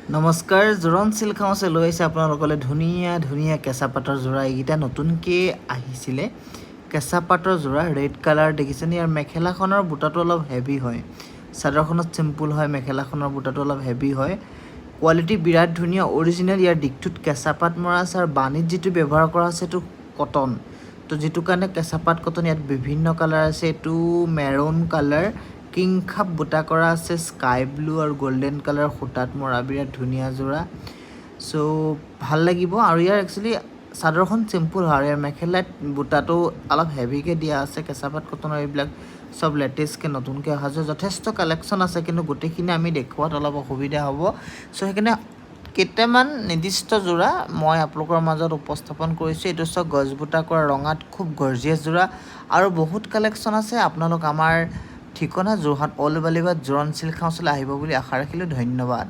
নমস্কাৰ জোৰণ চিল্ক হাউচে লৈ আহিছে আপোনালোকলে ধুনীয়া ধুনীয়া কেঁচা পাটৰ যোৰা এইকেইটা নতুনকৈ আহিছিলে কেঁচা পাটৰ যোৰা ৰেড কালাৰ দেখিছেনে ইয়াৰ মেখেলাখনৰ বুটাটো অলপ হেভি হয় চাদৰখনত চিম্পুল হয় মেখেলাখনৰ বুটাটো অলপ হেভি হয় কোৱালিটি বিৰাট ধুনীয়া অৰিজিনেল ইয়াৰ দিকটোত কেঁচা পাট মৰা আছে আৰু বাণীত যিটো ব্যৱহাৰ কৰা আছে এইটো কটন তো যিটো কাৰণে কেঁচা পাট কটন ইয়াত বিভিন্ন কালাৰ আছে এইটো মেৰুন কালাৰ কিং খাপ বুটা কৰা আছে স্কাই ব্লু আৰু গোল্ডেন কালাৰ খুঁটাত মৰা বিৰাট ধুনীয়া যোৰা সো ভাল লাগিব আৰু ইয়াৰ একচুৱেলি চাদৰখন চিম্পুল হয় ইয়াৰ মেখেলাত বুটাটো অলপ হেভিকৈ দিয়া আছে কেঁচা পাট কটনৰ এইবিলাক সব লেটেষ্টকৈ নতুনকৈ অহা যথেষ্ট কালেকশ্যন আছে কিন্তু গোটেইখিনি আমি দেখুৱাত অলপ অসুবিধা হ'ব সো সেইকাৰণে কেইটামান নিৰ্দিষ্ট যোৰা মই আপোনালোকৰ মাজত উপস্থাপন কৰিছোঁ এইটো চব গছ বুটা কৰা ৰঙাত খুব গৰ্জিয়াছ যোৰা আৰু বহুত কালেকশ্যন আছে আপোনালোক আমাৰ ঠিকনা যোৰহাট অল বালিবাট জোৰণ চিল্ক হাউচলৈ আহিব বুলি আশা ৰাখিলোঁ ধন্যবাদ।